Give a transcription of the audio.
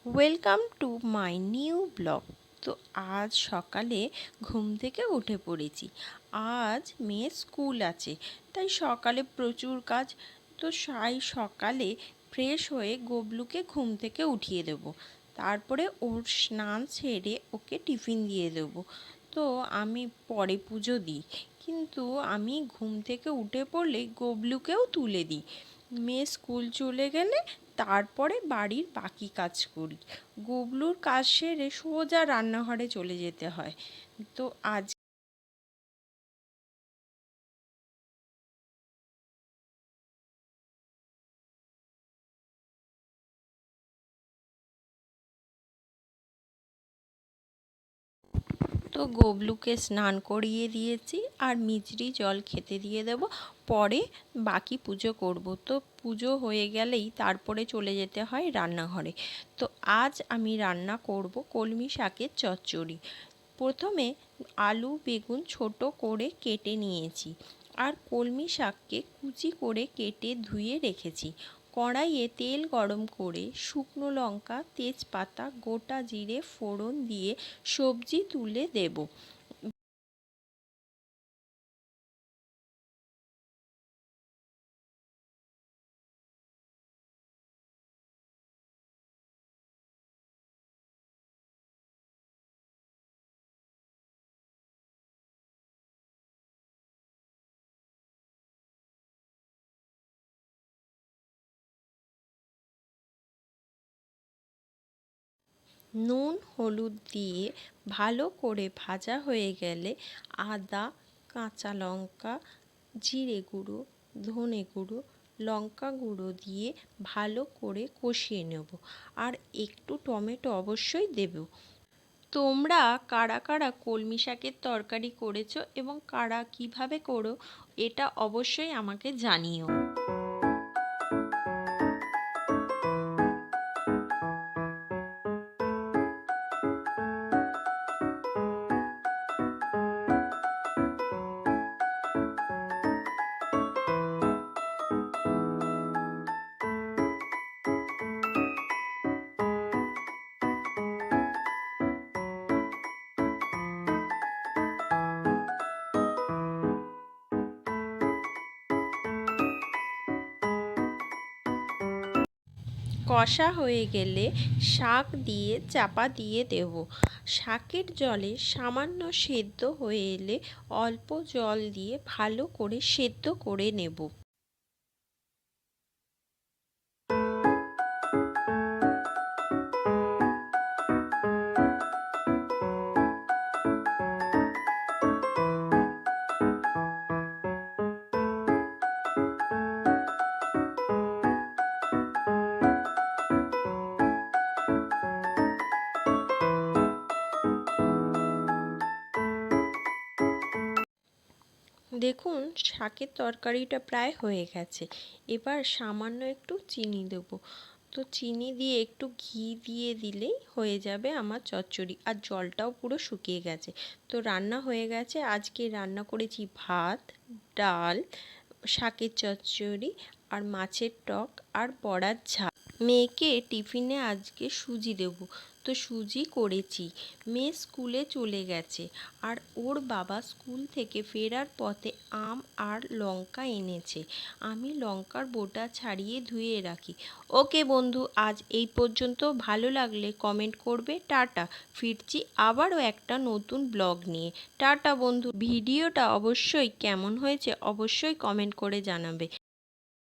Welcome to my new blog. তো আজ সকালে ঘুম থেকে উঠে পড়েছি। আজ মেয়ের স্কুল আছে, তাই সকালে প্রচুর কাজ। তো সকালে ফ্রেশ হয়ে গবলুকে ঘুম থেকে উঠিয়ে দেবো, তারপরে ওর স্নান সেরে ওকে টিফিন দিয়ে দেবো। তো আমি পরে পুজো দিই, কিন্তু আমি ঘুম থেকে উঠে পড়লে গবলুকেও তুলে দিই। মেয়ে স্কুল চলে গেলে তারপরে বাড়ির বাকি কাজ করি। গবলুর কাজ সেরে সোজা রান্নাঘরে চলে যেতে হয়। তো আজ তো গবলুকে স্নান করিয়ে দিয়েছি আর মিছরি জল খেতে দিয়ে দেব। পরে বাকি পুজো করব। তো পুজো হয়ে গেলেই তারপরে চলে যেতে হয় রান্নাঘরে। তো আজ আমি রান্না করব কলমি শাকের চচ্চড়ি। প্রথমে আলু বেগুন ছোট করে কেটে নিয়েছি, আর কলমি শাককে কুচি করে কেটে ধুয়ে রেখেছি। কড়াইয়ে তেল গরম করে শুকনো লঙ্কা তেজপাতা গোটা জিরে ফোড়ন দিয়ে সবজি তুলে দেব। নুন হলুদ দিয়ে ভালো করে ভাজা হয়ে গেলে আদা কাঁচা লঙ্কা জিরে গুঁড়ো ধনে গুঁড়ো লঙ্কা গুঁড়ো দিয়ে ভালো করে কষিয়ে নেব, আর একটু টমেটো অবশ্যই দেব। তোমরা কারা কারা কলমি শাকের তরকারি করেছো এবং কারা কিভাবে করো, এটা অবশ্যই আমাকে জানিও। কষা হয়ে গেলে শাক দিয়ে চাপা দিয়ে দেব। শাকের জলে সামান্য সেদ্ধ হয়ে এলে অল্প জল দিয়ে ভালো করে সেদ্ধ করে নেব। দেখুন, শাকের তরকারিটা প্রায় হয়ে গেছে। এবার সামান্য একটু চিনি দেবো। তো চিনি দিয়ে একটু ঘি দিয়ে দিলেই হয়ে যাবে আমার চচ্চড়ি, আর জলটাও পুরো শুকিয়ে গেছে। তো রান্না হয়ে গেছে। আজকে রান্না করেছি ভাত, ডাল, শাকের চচ্চড়ি আর মাছের টক আর বড়ার ঝাল। মেয়েকে টিফিনে আজকে সুজি দেব, তো সুজি করেছি। মেয়ে স্কুলে চলে গেছে, আর ওর বাবা স্কুল থেকে ফেরার পথে আম আর লঙ্কা এনেছে। আমি লঙ্কার বোটা ছাড়িয়ে ধুয়ে রাখি। ওকে বন্ধু, আজ এই পর্যন্ত। ভালো লাগলে কমেন্ট করবে। টাটা। ফিরছি আবারও একটা নতুন ব্লগ নিয়ে। টাটা বন্ধু। ভিডিওটা অবশ্যই কেমন হয়েছে অবশ্যই কমেন্ট করে জানাবে।